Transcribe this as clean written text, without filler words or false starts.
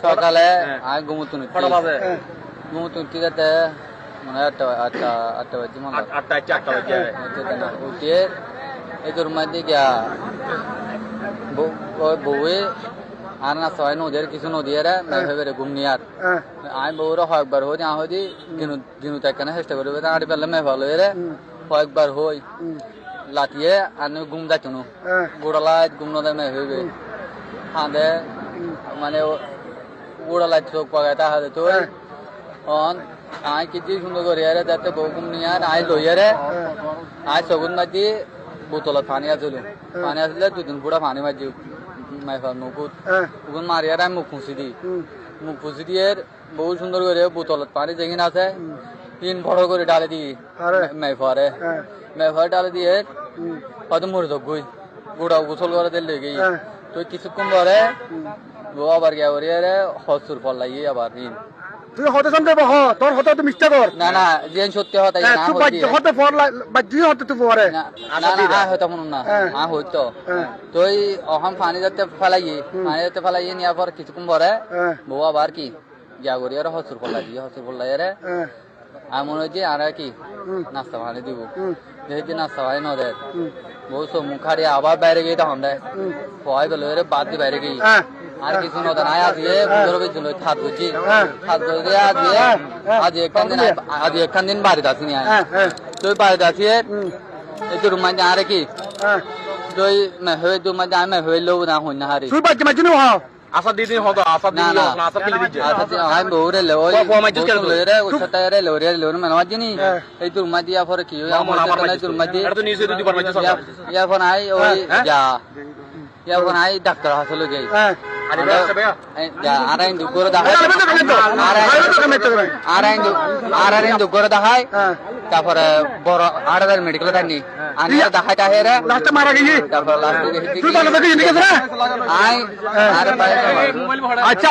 সকালে আমি ঘুমুতুন উঠিতে মানে আটটা বাজে মনে উঠিয়ে এই তোর মধ্যে গিয়া বউয়ে আর না সবাই নদীর কিছু নদী ভেবে ঘুমনি আর আমি বউরা কয়েকবার হই না হই দিনু তাকে চেষ্টা করবে আড়ি পেলে মেয়ে ভালো কয়েকবার হই লাতিয়ে আর ঘুম যাইতো না গোড়ালাই ঘুম না মেয়ে হইবে হাঁদে মানে গোড়ালাই চোখ পাগাইতে হাতে তো আই কিছু সুন্দর করে যাতে বউ ঘুম নিয়ে আই লইয়ারে আই সগুন মাঝি বোতলত পানি আসলো পানি আসলে 2 দিন পুরা পানি মাঝি মাইফার মুকুট ওগুন মারিয়ার আমি মুখ ফুসি দিয়ে বহু সুন্দর করে বোতলত পানি যেখানে আছে তিন বড় করে ডালে দিই মাইফারে ডালে দিয়ে হয়তো মরে যাক গই গোড়া গোসল করে দিলে গই তো কিছুক্ষণ পরে বউ আবার গিয়া করিয়ারে হসুর ফল লাগিয়ে আবার তুই হতে জানতে হ তোর হতে তো মিস্টেক কর না যে সত্যি হতাই না তুই বাজ্য হতে ফর বাজ্য হতে তুই পরে না হয়তো মন না হইতো তুই অহম পানি যাতে ফেলাই নিয়ে পর কিছুক্ষণ পরে বউ আবার কি গিয়া করি আর হসুর ফল লাগিয়ে আর মনে হচ্ছে আর কি নাস্তা পানি দিব যেহেতু নাস্তা পানি ন দেয় বউ সব মুখ হারিয়ে আবার বাইরে গিয়ে তখন দেয় ভয় গেল বাদ দিয়ে বাইরে গিয়ে আর কিছু নতুন আয় আজকে হাত বুঝছি হাত বুঝে আজ একখান দিন বাড়িতে আসিনি তুই বাড়িতে আসিয়ে এই তোর মাঝে আরে কি তুই হয়ে তোর মাঝে আমি হয়ে লোক না হই না হারি তুই বাচ্চা মাঝে নো হও আসা দিদি হতো আসা দিদি না আসা কিলি দিছে আমি বউরে লে ওই রে ওছটা রে লোরে মানে মাঝিনি এই তোর মাঝে পরে কি হয় আমার তোর মাঝে এটা তো নিউজে দিতে পারবে সরকার এখন আই ওই যা এখন আই ডাক্তার হাসলে যাই আড়াই দুপুরে দেখায় তারপরে বড় 8000 মেডিকেল টানি আনি দেখাই তাহে রে লাস্টে মারা গেছি তারপর লাস্টে তুই ভালো দেখি ঠিক আছে আই আরে আচ্ছা